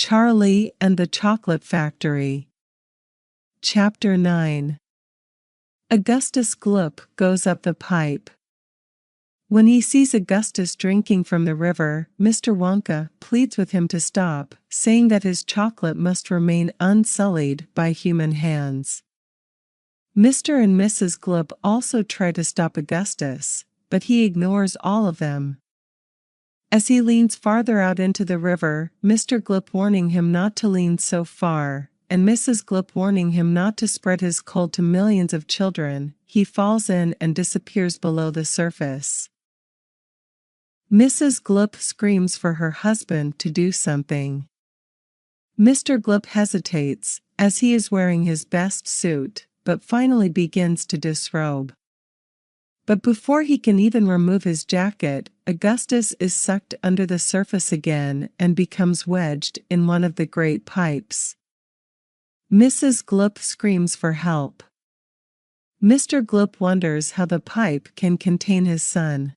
Charlie and the Chocolate Factory. Chapter 9. Augustus Gloop goes up the pipe. When he sees Augustus drinking from the river, Mr. Wonka pleads with him to stop, saying that his chocolate must remain unsullied by human hands. Mr. and Mrs. Gloop also try to stop Augustus, but he ignores all of them. As he leans farther out into the river, Mr. Gloop warning him not to lean so far, and Mrs. Gloop warning him not to spread his cold to millions of children, he falls in and disappears below the surface. Mrs. Gloop screams for her husband to do something. Mr. Gloop hesitates, as he is wearing his best suit, but finally begins to disrobe. But before he can even remove his jacket, Augustus is sucked under the surface again and becomes wedged in one of the great pipes. Mrs. Gloop screams for help. Mr. Gloop wonders how the pipe can contain his son.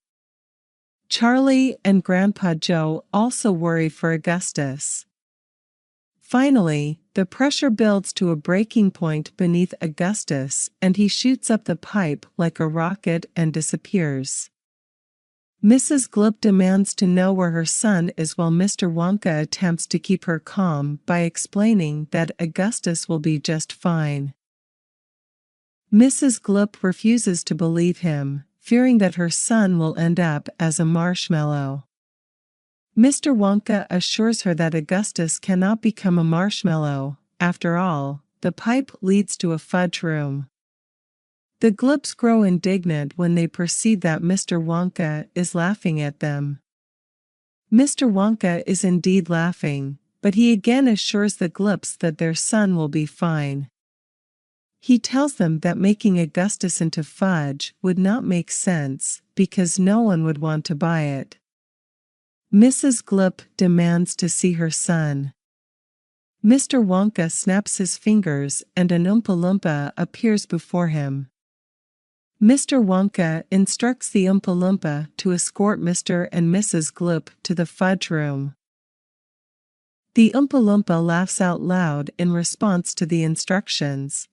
Charlie and Grandpa Joe also worry for Augustus. Finally, the pressure builds to a breaking point beneath Augustus and he shoots up the pipe like a rocket and disappears. Mrs. Gloop demands to know where her son is while Mr. Wonka attempts to keep her calm by explaining that Augustus will be just fine. Mrs. Gloop refuses to believe him, fearing that her son will end up as a marshmallow. Mr. Wonka assures her that Augustus cannot become a marshmallow. After all, the pipe leads to a fudge room. The Gloops grow indignant when they perceive that Mr. Wonka is laughing at them. Mr. Wonka is indeed laughing, but he again assures the Gloops that their son will be fine. He tells them that making Augustus into fudge would not make sense because no one would want to buy it. Mrs. Gloop demands to see her son. Mr. Wonka snaps his fingers and an Oompa Loompa appears before him. Mr. Wonka instructs the Oompa Loompa to escort Mr. and Mrs. Gloop to the fudge room. The Oompa Loompa laughs out loud in response to the instructions.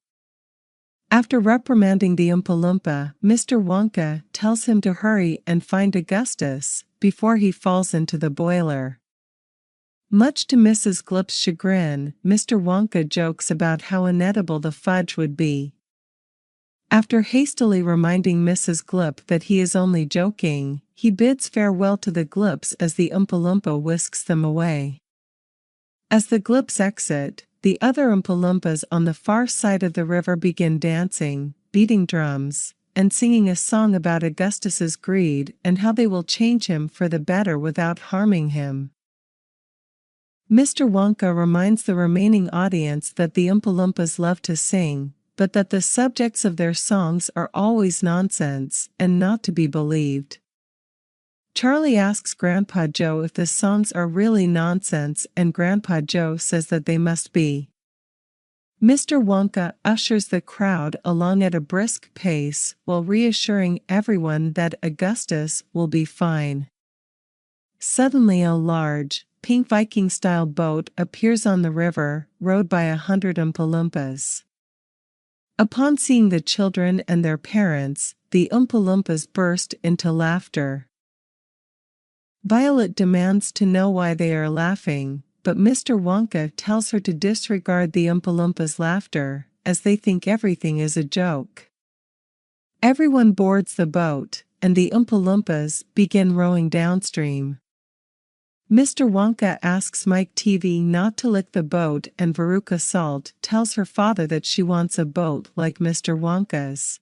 After reprimanding the Oompa Loompa, Mr. Wonka tells him to hurry and find Augustus before he falls into the boiler. Much to Mrs. Gloop's chagrin, Mr. Wonka jokes about how inedible the fudge would be. After hastily reminding Mrs. Gloop that he is only joking, he bids farewell to the Gloops as the Oompa Loompa whisks them away. As the Gloops exit, the other Oompa Loompas on the far side of the river begin dancing, beating drums, and singing a song about Augustus's greed and how they will change him for the better without harming him. Mr. Wonka reminds the remaining audience that the Oompa Loompas love to sing, but that the subjects of their songs are always nonsense and not to be believed. Charlie asks Grandpa Joe if the songs are really nonsense and Grandpa Joe says that they must be. Mr. Wonka ushers the crowd along at a brisk pace while reassuring everyone that Augustus will be fine. Suddenly a large, pink Viking-style boat appears on the river, rowed by 100 Oompa Loompas. Upon seeing the children and their parents, the Oompa Loompas burst into laughter. Violet demands to know why they are laughing, but Mr. Wonka tells her to disregard the Oompa Loompas' laughter, as they think everything is a joke. Everyone boards the boat, and the Oompa Loompas begin rowing downstream. Mr. Wonka asks Mike TV not to lick the boat and Veruca Salt tells her father that she wants a boat like Mr. Wonka's.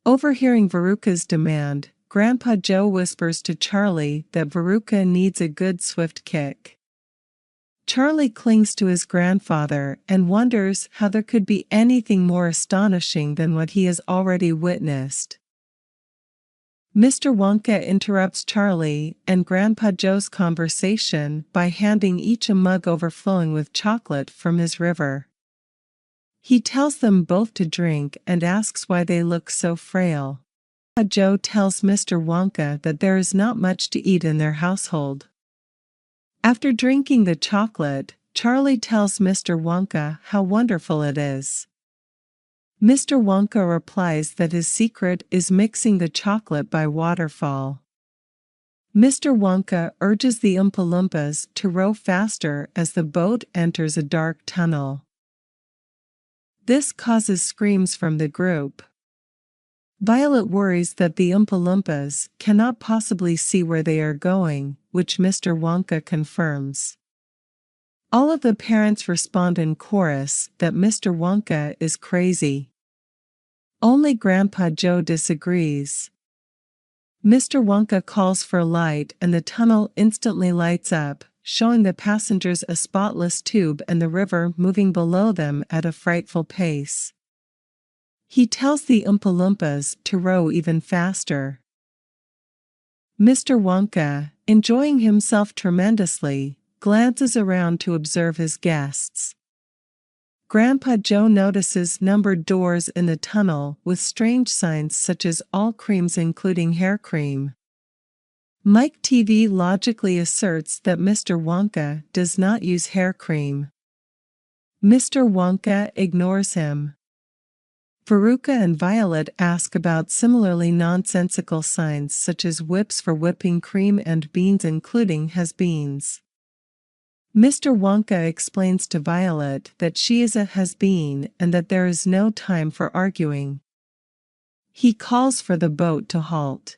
Overhearing Veruca's demand, Grandpa Joe whispers to Charlie that Veruca needs a good swift kick. Charlie clings to his grandfather and wonders how there could be anything more astonishing than what he has already witnessed. Mr. Wonka interrupts Charlie and Grandpa Joe's conversation by handing each a mug overflowing with chocolate from his river. He tells them both to drink and asks why they look so frail. Joe tells Mr. Wonka that there is not much to eat in their household. After drinking the chocolate, Charlie tells Mr. Wonka how wonderful it is. Mr. Wonka replies that his secret is mixing the chocolate by waterfall. Mr. Wonka urges the Oompa Loompas to row faster as the boat enters a dark tunnel. This causes screams from the group. Violet worries that the Oompa Loompas cannot possibly see where they are going, which Mr. Wonka confirms. All of the parents respond in chorus that Mr. Wonka is crazy. Only Grandpa Joe disagrees. Mr. Wonka calls for light and the tunnel instantly lights up, showing the passengers a spotless tube and the river moving below them at a frightful pace. He tells the Oompa Loompas to row even faster. Mr. Wonka, enjoying himself tremendously, glances around to observe his guests. Grandpa Joe notices numbered doors in the tunnel with strange signs such as all creams including hair cream. Mike TV logically asserts that Mr. Wonka does not use hair cream. Mr. Wonka ignores him. Veruca and Violet ask about similarly nonsensical signs such as whips for whipping cream and beans including has-beens. Mr. Wonka explains to Violet that she is a has-been and that there is no time for arguing. He calls for the boat to halt.